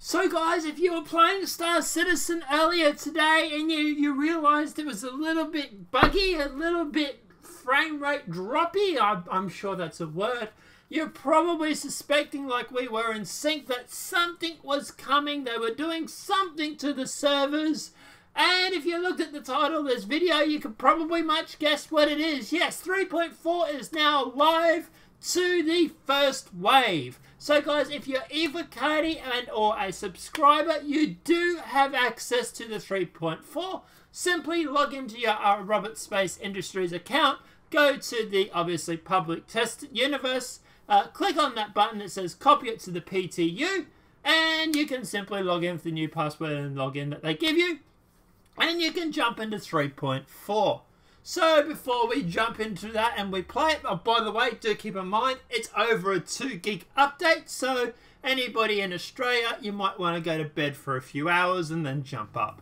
So guys, if you were playing Star Citizen earlier today and you realized it was a little bit buggy, a little bit frame rate droppy, I'm sure that's a word, you're probably suspecting, like we were in Sync, that something was coming. They were doing something to the servers. And if you looked at the title of this video, you could probably much guess what it is. Yes, 3.4 is now live to the first wave. So guys, if you're either Cardi and or a subscriber, you do have access to the 3.4. Simply log into your Robert Space Industries account, go to the obviously public test universe, click on that button that says copy it to the PTU, and you can simply log in with the new password and login that they give you, and you can jump into 3.4. So before we jump into that and we play it, oh, by the way, do keep in mind, it's over a 2 gig update, so anybody in Australia, you might want to go to bed for a few hours and then jump up.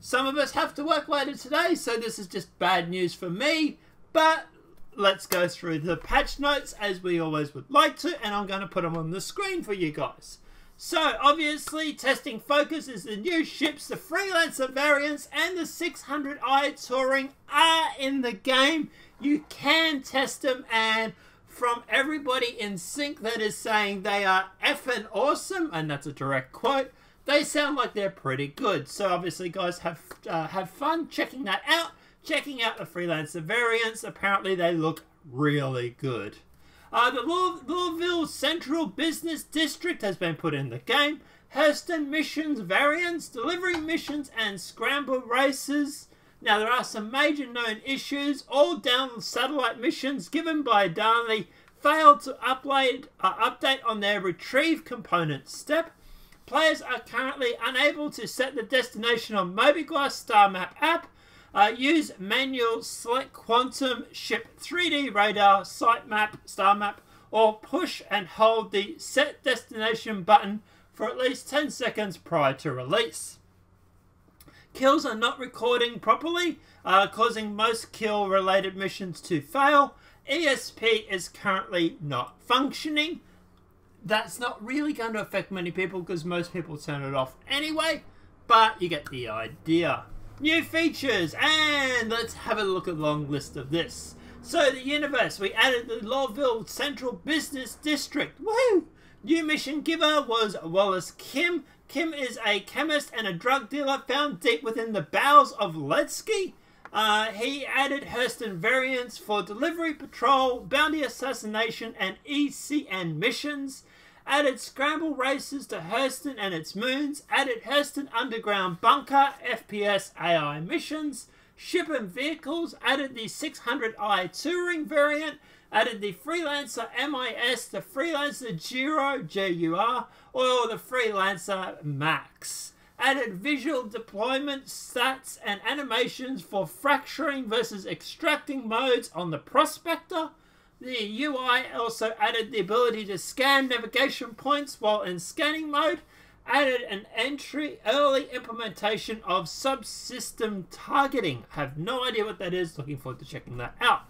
Some of us have to work later today, so this is just bad news for me, but let's go through the patch notes as we always would like to, and I'm going to put them on the screen for you guys. So, obviously, testing focus is the new ships, the Freelancer variants, and the 600i Touring are in the game. You can test them, and from everybody in Sync that is saying they are effing awesome, and that's a direct quote, they sound like they're pretty good. So, obviously, guys, have fun checking that out. Checking out the Freelancer variants. Apparently, they look really good. The Louisville Central Business District has been put in the game. Hurston missions variants, delivery missions, and scramble races. Now, there are some major known issues. All down satellite missions given by Darnley failed to update on their retrieve component step. Players are currently unable to set the destination on Mobiglass Star Map app. Use manual select quantum ship 3D radar sitemap star map, or push and hold the set destination button for at least 10 seconds prior to release. Kills are not recording properly, causing most kill related missions to fail. ESP is currently not functioning. That's not really going to affect many people because most people turn it off anyway, but you get the idea. New features, and let's have a look at the long list of this. So the universe, we added the Louisville Central Business District. Woohoo! New mission giver was Wallace Kim. Kim is a chemist and a drug dealer found deep within the bowels of Ledsky. He added Hurston variants for delivery, patrol, bounty assassination, and ECN missions. Added scramble races to Hurston and its moons. Added Hurston underground bunker, FPS AI missions. Ship and vehicles. Added the 600i Touring variant. Added the Freelancer MIS, the Freelancer Giro, G-U-R, or the Freelancer Max. Added visual deployment, stats, and animations for fracturing versus extracting modes on the Prospector. The UI also added the ability to scan navigation points while in scanning mode. Added an early implementation of subsystem targeting. Have no idea what that is. Looking forward to checking that out.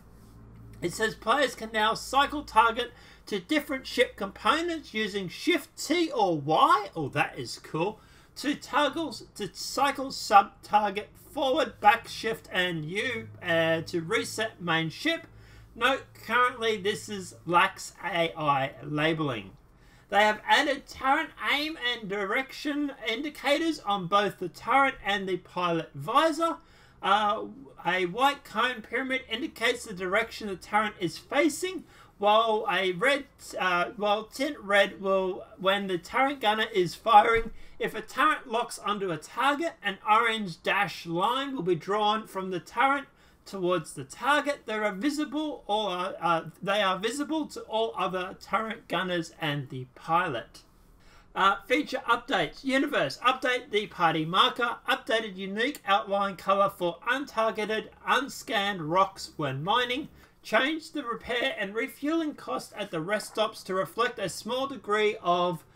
It says players can now cycle target to different ship components using Shift T or Y. Oh, that is cool. To cycle sub-target forward, back, shift, and U to reset main ship. Note, currently this lacks AI labeling. They have added turret aim and direction indicators on both the turret and the pilot visor. A white cone pyramid indicates the direction the turret is facing, while tint red will when the turret gunner is firing. If a turret locks onto a target, an orange dashed line will be drawn from the turret towards the target. They are visible to all other turret gunners and the pilot. Feature updates. Universe. Update the party marker. Updated unique outline color for untargeted, unscanned rocks when mining. Change the repair and refueling cost at the rest stops to reflect a small degree of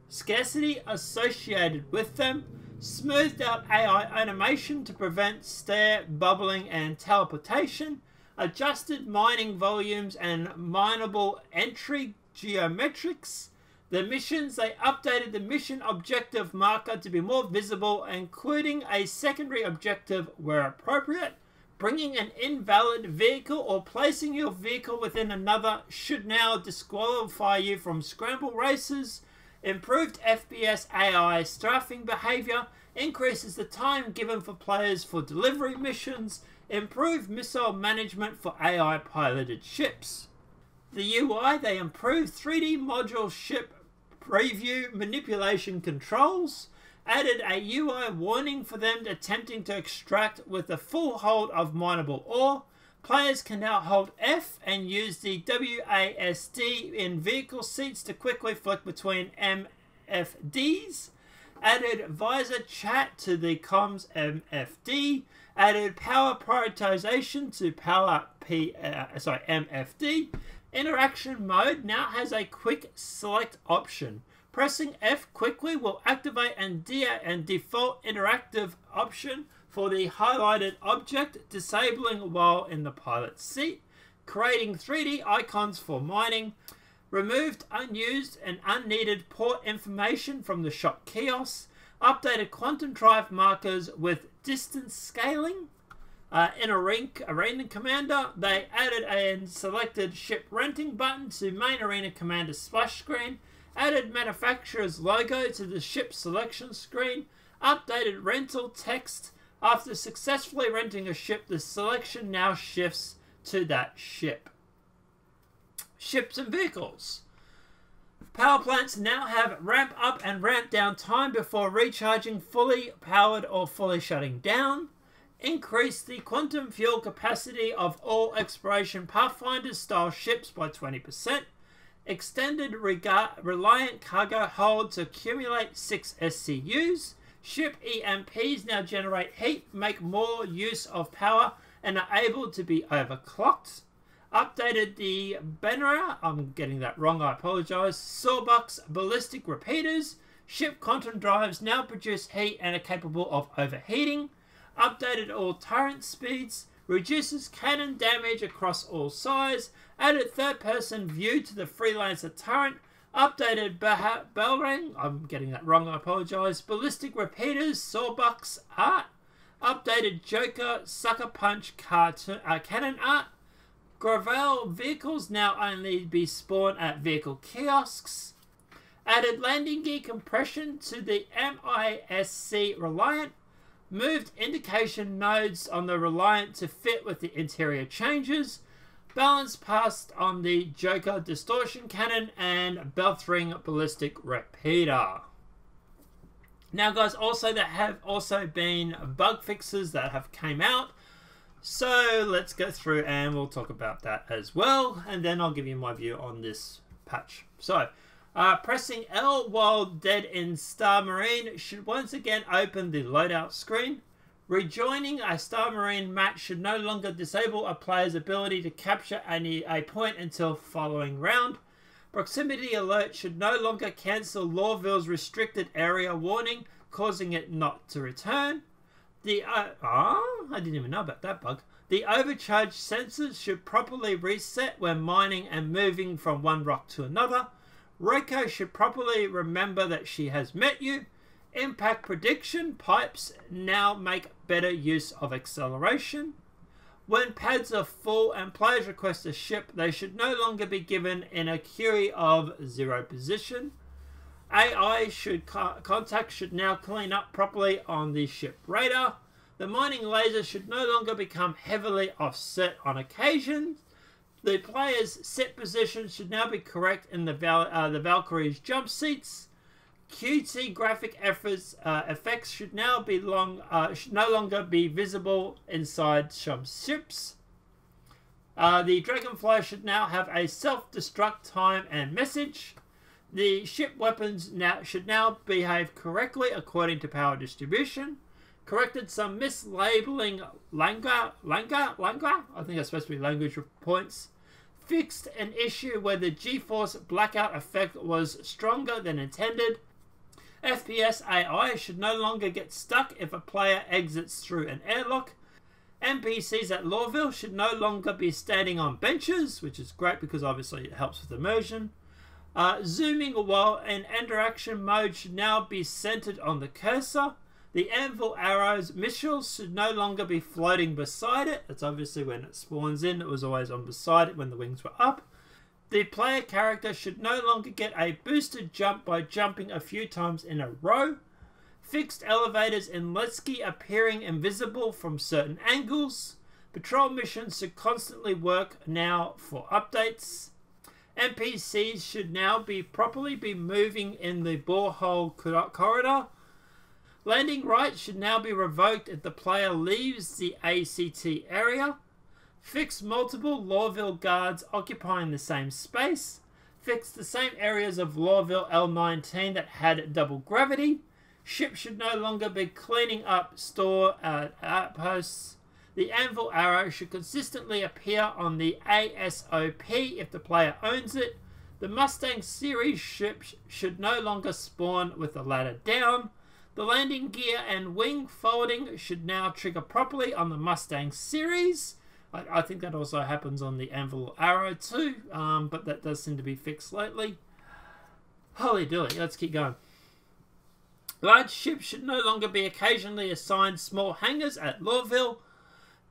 scarcity associated with them. Smoothed out AI animation to prevent stare, bubbling, and teleportation. Adjusted mining volumes and mineable entry geometrics. The missions, they updated the mission objective marker to be more visible, including a secondary objective where appropriate. Bringing an invalid vehicle or placing your vehicle within another should now disqualify you from scramble races. Improved FPS AI strafing behavior increases the time given for players for delivery missions. Improved missile management for AI piloted ships. The UI, they improved 3D module ship preview manipulation controls. Added a UI warning for them attempting to extract with a full hold of mineable ore. Players can now hold F and use the WASD in vehicle seats to quickly flick between MFDs. Added visor chat to the comms MFD. Added power prioritization to MFD. Interaction mode now has a quick select option. Pressing F quickly will activate and default interactive option for the highlighted object, disabling while in the pilot's seat. Creating 3D icons for mining. Removed unused and unneeded port information from the shop kiosks. Updated quantum drive markers with distance scaling. In Arena Commander, they added a selected ship renting button to main Arena Commander splash screen. Added manufacturer's logo to the ship selection screen. Updated rental text. After successfully renting a ship, the selection now shifts to that ship. Ships and vehicles. Power plants now have ramp up and ramp down time before recharging, fully powered or fully shutting down. Increase the quantum fuel capacity of all Exploration Pathfinder style ships by 20%. Extended Reliant cargo hold to accumulate 6 SCUs. Ship EMPs now generate heat, make more use of power, and are able to be overclocked. Updated the Benra, I'm getting that wrong, I apologise, Sawbuck's ballistic repeaters. Ship quantum drives now produce heat and are capable of overheating. Updated all turret speeds. Reduces cannon damage across all sides. Added third-person view to the Freelancer turret. Updated Bellring, I'm getting that wrong, I apologise. Ballistic repeaters, Sawbuck's art. Updated Joker Sucker Punch cannon art. Gravel vehicles now only be spawned at vehicle kiosks. Added landing gear compression to the MISC Reliant. Moved indication nodes on the Reliant to fit with the interior changes. Balance passed on the Joker distortion cannon and Belthring ballistic repeater. Now guys, also there have also been bug fixes that have came out. So let's go through and we'll talk about that as well. And then I'll give you my view on this patch. So pressing L while dead in Star Marine should once again open the loadout screen. Rejoining a Star Marine match should no longer disable a player's ability to capture a point until following round. Proximity alert should no longer cancel Lorville's restricted area warning, causing it not to return. I didn't even know about that bug. The overcharged sensors should properly reset when mining and moving from one rock to another. Reiko should properly remember that she has met you. Impact prediction pipes now make better use of acceleration. When pads are full and players request a ship, they should no longer be given in a query of 0 position. AI contact should now clean up properly on the ship radar. The mining laser should no longer become heavily offset on occasion. The player's set position should now be correct in the Valkyrie's jump seats. QT graphic effects should now be should no longer be visible inside some ships. The Dragonfly should now have a self-destruct time and message. The ship weapons should now behave correctly according to power distribution. Corrected some mislabeling langa. I think that's supposed to be language points. Fixed an issue where the G-force blackout effect was stronger than intended. FPS AI should no longer get stuck if a player exits through an airlock. NPCs at Lorville should no longer be standing on benches, which is great because obviously it helps with immersion. Zooming while in interaction mode should now be centered on the cursor. The anvil arrows missiles should no longer be floating beside it. That's obviously when it spawns in. It was always on beside it when the wings were up. The player character should no longer get a boosted jump by jumping a few times in a row. Fixed elevators in Let's-Ski appearing invisible from certain angles. Patrol missions should constantly work now for updates. NPCs should now properly be moving in the borehole corridor. Landing rights should now be revoked if the player leaves the ACT area. Fix multiple Lawville guards occupying the same space. Fix the same areas of Lawville L19 that had double gravity. Ships should no longer be cleaning up store outposts. The anvil arrow should consistently appear on the ASOP if the player owns it. The Mustang series ships should no longer spawn with the ladder down. The landing gear and wing folding should now trigger properly on the Mustang series. I think that also happens on the anvil arrow too, but that does seem to be fixed lately. Holy dooly, let's keep going. Large ships should no longer be occasionally assigned small hangars at Lawville.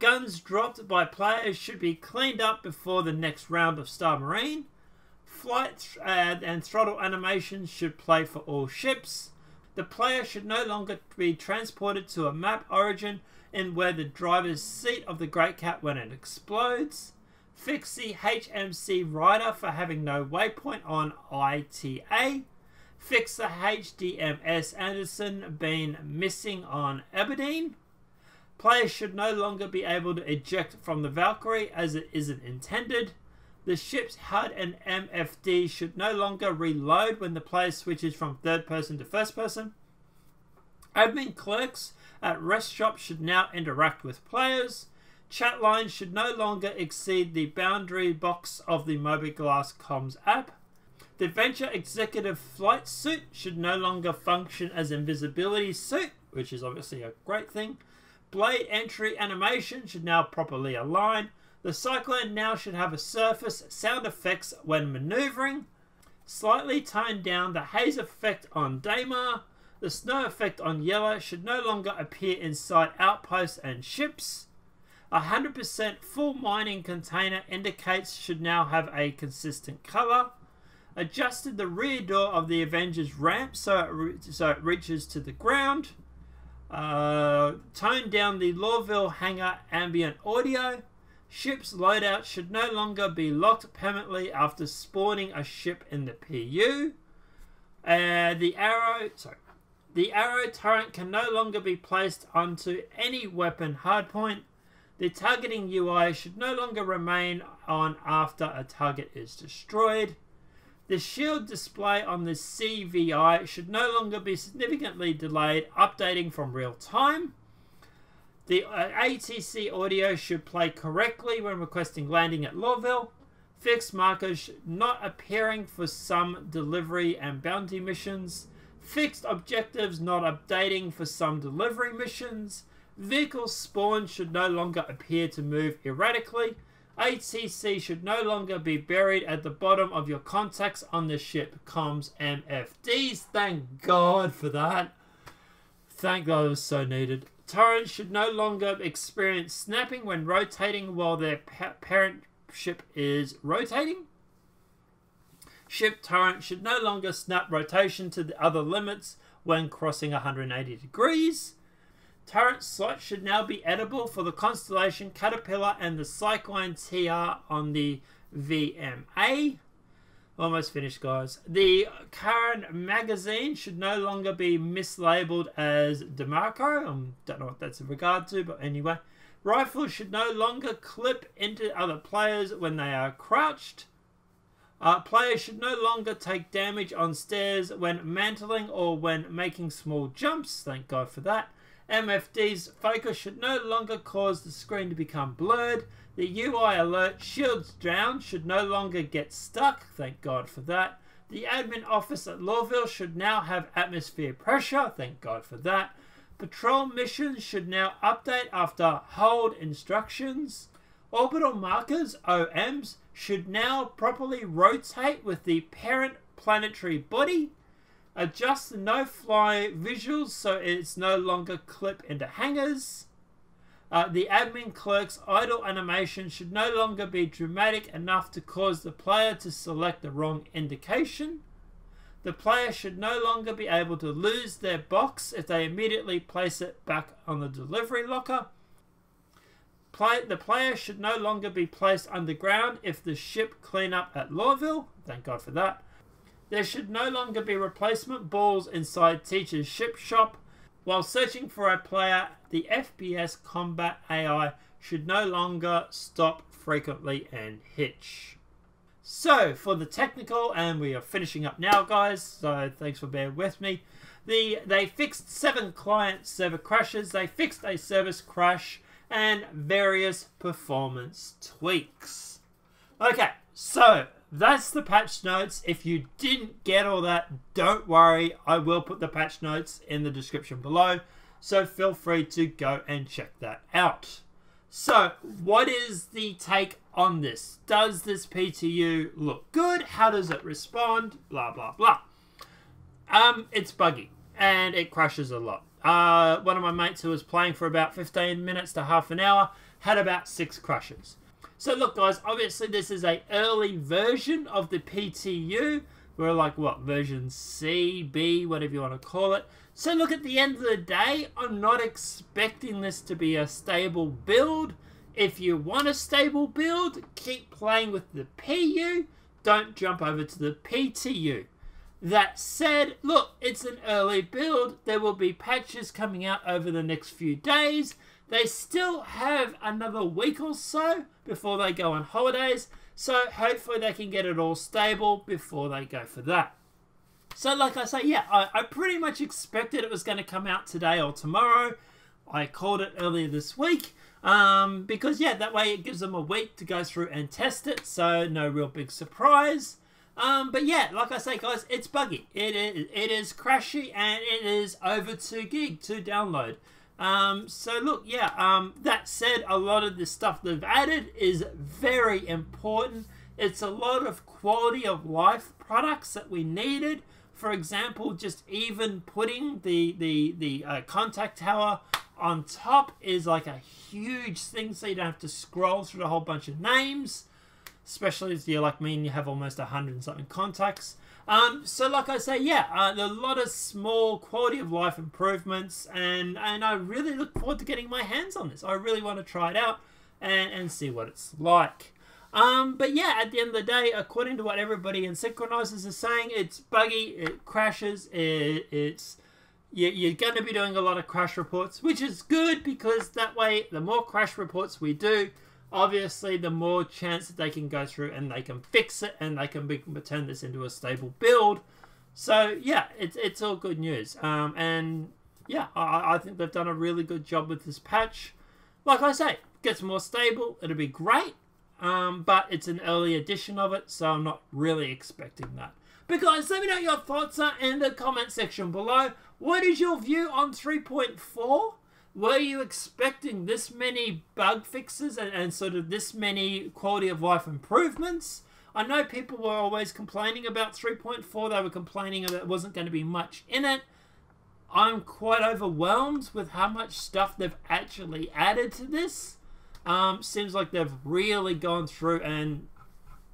Guns dropped by players should be cleaned up before the next round of Star Marine. Flight and throttle animations should play for all ships. The player should no longer be transported to a map origin in where the driver's seat of the Great Cat when it explodes. Fix the HMC rider for having no waypoint on ITA. Fix the HDMS Anderson being missing on Aberdeen. Players should no longer be able to eject from the Valkyrie as it isn't intended. The ship's HUD and MFD should no longer reload when the player switches from third person to first person. Admin clerks at rest shops should now interact with players. Chat lines should no longer exceed the boundary box of the Mobiglass comms app. The Adventure Executive Flight Suit should no longer function as invisibility suit, which is obviously a great thing. Blade entry animation should now properly align. The Cyclone now should have a surface sound effects when maneuvering. Slightly toned down the haze effect on Daymar. The snow effect on Yellow should no longer appear inside outposts and ships. 100% full mining container indicates should now have a consistent color. Adjusted the rear door of the Avengers ramp so it reaches to the ground. Toned down the Lawville hangar ambient audio. Ship's loadout should no longer be locked permanently after spawning a ship in the PU. The arrow turret can no longer be placed onto any weapon hardpoint. The targeting UI should no longer remain on after a target is destroyed. The shield display on the CVI should no longer be significantly delayed, updating from real time. The ATC audio should play correctly when requesting landing at Lawville. Fixed markers not appearing for some delivery and bounty missions. Fixed objectives not updating for some delivery missions. Vehicle spawn should no longer appear to move erratically. ATC should no longer be buried at the bottom of your contacts on the ship. Comms MFDs. Thank God for that. Thank God it was so needed. Turrets should no longer experience snapping when rotating while their parent ship is rotating. Ship turret should no longer snap rotation to the other limits when crossing 180 degrees. Turret slots should now be edible for the Constellation, Caterpillar and the Cyclone TR on the VMA. Almost finished, guys. The current magazine should no longer be mislabeled as DeMarco. Don't know what that's in regard to, but anyway. Rifles should no longer clip into other players when they are crouched. Players should no longer take damage on stairs when mantling or when making small jumps. Thank God for that. MFD's focus should no longer cause the screen to become blurred. The UI alert shields down should no longer get stuck. Thank God for that. The admin office at Lawville should now have atmosphere pressure. Thank God for that. Patrol missions should now update after hold instructions. Orbital markers, OMs, should now properly rotate with the parent planetary body. Adjust the no-fly visuals so it's no longer clip into hangers. The admin clerk's idle animation should no longer be dramatic enough to cause the player to select the wrong indication. The player should no longer be able to lose their box if they immediately place it back on the delivery locker. The player should no longer be placed underground if the ship clean up at Lawville. Thank God for that. There should no longer be replacement balls inside teacher's ship shop. While searching for a player, the FPS combat AI should no longer stop frequently and hitch. So, for the technical, and we are finishing up now, guys, so thanks for bearing with me. They fixed 7 client server crashes, they fixed a service crash, and various performance tweaks. Okay, so that's the patch notes. If you didn't get all that, don't worry. I will put the patch notes in the description below. So feel free to go and check that out. So what is the take on this? Does this PTU look good? How does it respond? Blah, blah, blah. It's buggy and it crashes a lot. One of my mates who was playing for about 15 minutes to half an hour had about 6 crashes. So look guys, obviously this is a early version of the PTU. We're like, what, version C, B, whatever you want to call it. So look, at the end of the day, I'm not expecting this to be a stable build. If you want a stable build, keep playing with the PU. Don't jump over to the PTU. That said, look, it's an early build. There will be patches coming out over the next few days. They still have another week or so before they go on holidays. So hopefully they can get it all stable before they go for that. So like I say, yeah, I pretty much expected it was going to come out today or tomorrow. I called it earlier this week. Because yeah, that way it gives them a week to go through and test it. So no real big surprise. But yeah, like I say guys, it's buggy. It is crashy and it is over 2 gig to download. So look, yeah, that said, a lot of the stuff they've added is very important. It's a lot of quality of life products that we needed. For example, just even putting the contact tower on top is like a huge thing, so you don't have to scroll through a whole bunch of names, especially if you're like me and you have almost 100 and something contacts. So like I say, yeah, a lot of small quality of life improvements, and I really look forward to getting my hands on this. I really want to try it out and see what it's like. But yeah, at the end of the day, according to what everybody in Synchronizers is saying, it's buggy, it crashes, you're going to be doing a lot of crash reports, which is good because that way, the more crash reports we do, obviously the more chance that they can go through and they can fix it and they can turn this into a stable build. So yeah, it's all good news. And yeah, I think they've done a really good job with this patch. Like I say, gets more stable, it'll be great. But it's an early edition of it, so I'm not really expecting that. But guys, let me know what your thoughts are in the comment section below. What is your view on 3.4? Were you expecting this many bug fixes and sort of this many quality of life improvements? I know people were always complaining about 3.4. They were complaining that there wasn't going to be much in it. I'm quite overwhelmed with how much stuff they've actually added to this. Seems like they've really gone through and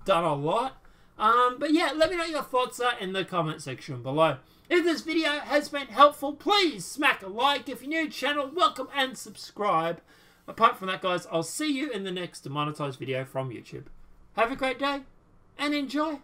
done a lot. But yeah, let me know your thoughts are in the comment section below. If this video has been helpful, please smack a like. If you're new to the channel, welcome and subscribe. Apart from that, guys, I'll see you in the next demonetized video from YouTube. Have a great day and enjoy.